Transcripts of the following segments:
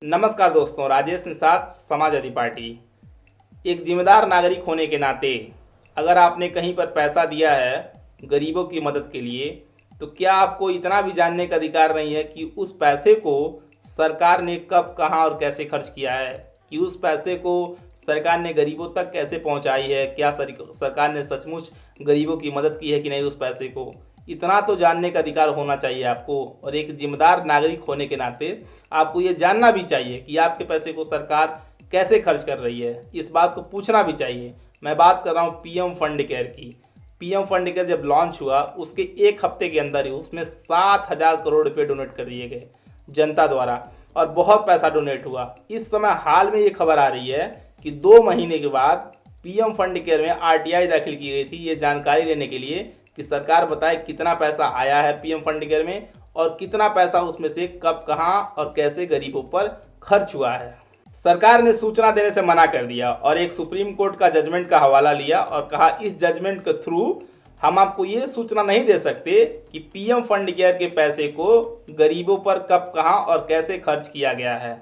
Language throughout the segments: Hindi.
नमस्कार दोस्तों, राजेश निषाद, समाजवादी पार्टी। एक जिम्मेदार नागरिक होने के नाते अगर आपने कहीं पर पैसा दिया है गरीबों की मदद के लिए, तो क्या आपको इतना भी जानने का अधिकार नहीं है कि उस पैसे को सरकार ने कब, कहां और कैसे खर्च किया है, कि उस पैसे को सरकार ने गरीबों तक कैसे पहुंचाई है, क्या सरकार ने सचमुच गरीबों की मदद की है कि नहीं। उस पैसे को इतना तो जानने का अधिकार होना चाहिए आपको, और एक जिम्मेदार नागरिक होने के नाते आपको ये जानना भी चाहिए कि आपके पैसे को सरकार कैसे खर्च कर रही है। इस बात को पूछना भी चाहिए। मैं बात कर रहा हूँ पीएम फंड केयर की। पीएम फंड केयर जब लॉन्च हुआ उसके एक हफ्ते के अंदर ही उसमें 7,000 करोड़ रुपए डोनेट कर दिए गए जनता द्वारा, और बहुत पैसा डोनेट हुआ। इस समय हाल में ये खबर आ रही है कि 2 महीने के बाद पीएम फंड केयर में आरटीआई दाखिल की गई थी, ये जानकारी लेने के लिए कि सरकार बताए कितना पैसा आया है पीएम फंड केयर में और कितना पैसा उसमें से कब, कहां और कैसे गरीबों पर खर्च हुआ है। सरकार ने सूचना देने से मना कर दिया और एक सुप्रीम कोर्ट का जजमेंट का हवाला लिया और कहा इस जजमेंट के थ्रू हम आपको ये सूचना नहीं दे सकते कि पीएम फंड केयर के पैसे को गरीबों पर कब, कहां और कैसे खर्च किया गया है।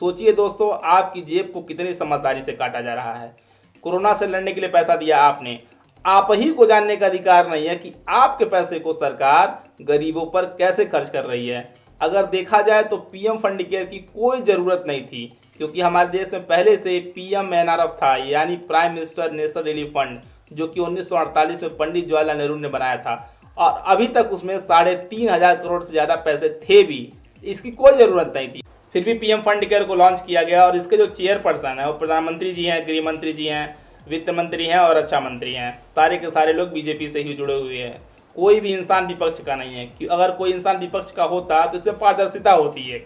सोचिए दोस्तों, आपकी जेब को कितनी समझदारी से काटा जा रहा है। कोरोना से लड़ने के लिए पैसा दिया आपने, आप ही को जानने का अधिकार नहीं है कि आपके पैसे को सरकार गरीबों पर कैसे खर्च कर रही है। अगर देखा जाए तो पीएम फंड केयर की कोई ज़रूरत नहीं थी, क्योंकि हमारे देश में पहले से पीएमएनआरएफ था, यानी prime minister national relief fund, जो कि 1948 में पंडित जवाहरलाल नेहरू ने बनाया था, और अभी तक उसमें 3,500 करोड़ से ज़्यादा पैसे थे भी। इसकी कोई ज़रूरत नहीं थी, फिर भी पीएम फंड केयर को लॉन्च किया गया। और इसके जो चेयरपर्सन है वो प्रधानमंत्री जी हैं, गृह मंत्री जी हैं, वित्त मंत्री हैं और रक्षा मंत्री हैं। सारे के सारे लोग बीजेपी से ही जुड़े हुए हैं। कोई भी इंसान विपक्ष का नहीं है, कि अगर कोई इंसान विपक्ष का होता तो इसमें पारदर्शिता होती है,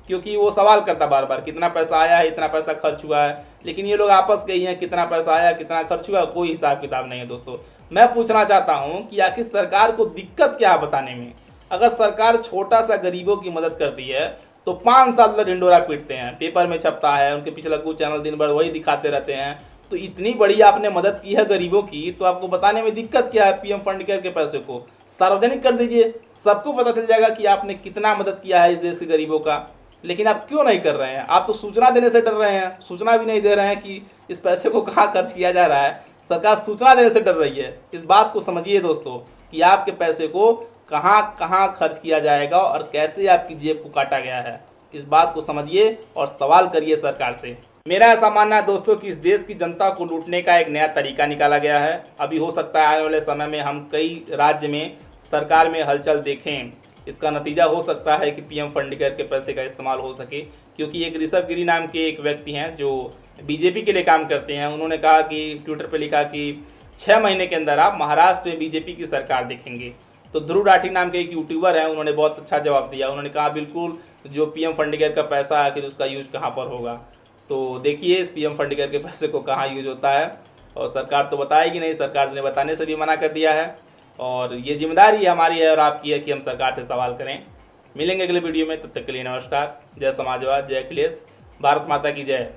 क्योंकि वो सवाल करता बार बार कितना पैसा आया है, इतना पैसा खर्च हुआ है। लेकिन ये लोग आपस के ही हैं, कितना पैसा आया, कितना खर्च हुआ, कोई हिसाब किताब नहीं है। दोस्तों, मैं पूछना चाहता हूँ कि आखिर सरकार को दिक्कत क्या है बताने में। अगर सरकार छोटा सा गरीबों की मदद करती है तो 5 साल तक ढिंडोरा पीटते हैं, पेपर में छपता है, उनके पीछे लघु चैनल दिन भर वही दिखाते रहते हैं। तो इतनी बड़ी आपने मदद की है गरीबों की, तो आपको बताने में दिक्कत क्या है। पीएम फंड केयर के पैसे को सार्वजनिक कर दीजिए, सबको पता चल जाएगा कि आपने कितना मदद किया है इस देश के गरीबों का। लेकिन आप क्यों नहीं कर रहे हैं? आप तो सूचना देने से डर रहे हैं, सूचना भी नहीं दे रहे हैं कि इस पैसे को कहाँ खर्च किया जा रहा है। सरकार सूचना देने से डर रही है। इस बात को समझिए दोस्तों कि आपके पैसे को कहाँ कहाँ खर्च किया जाएगा और कैसे आपकी जेब को काटा गया है। इस बात को समझिए और सवाल करिए सरकार से। मेरा ऐसा मानना है दोस्तों कि इस देश की जनता को लूटने का एक नया तरीका निकाला गया है। अभी हो सकता है आने वाले समय में हम कई राज्य में सरकार में हलचल देखें। इसका नतीजा हो सकता है कि पीएम फंड केयर के पैसे का इस्तेमाल हो सके, क्योंकि एक ऋषभ गिरी नाम के एक व्यक्ति हैं जो बीजेपी के लिए काम करते हैं। उन्होंने कहा कि ट्विटर पर लिखा कि 6 महीने के अंदर आप महाराष्ट्र में बीजेपी की सरकार देखेंगे। तो ध्रुव राठी नाम के एक यूट्यूबर हैं, उन्होंने बहुत अच्छा जवाब दिया। उन्होंने कहा बिल्कुल, जो पीएम फंड केयर का पैसा आखिर उसका यूज कहाँ पर होगा। तो देखिए इस पीएम फंड केयर के पैसे को कहाँ यूज होता है, और सरकार तो बताएगी नहीं, सरकार ने बताने से भी मना कर दिया है। और ये जिम्मेदारी हमारी है और आपकी है कि हम सरकार से सवाल करें। मिलेंगे अगले वीडियो में, तब तक के लिए नमस्कार। जय समाजवाद, जय अखिलेश, भारत माता की जय।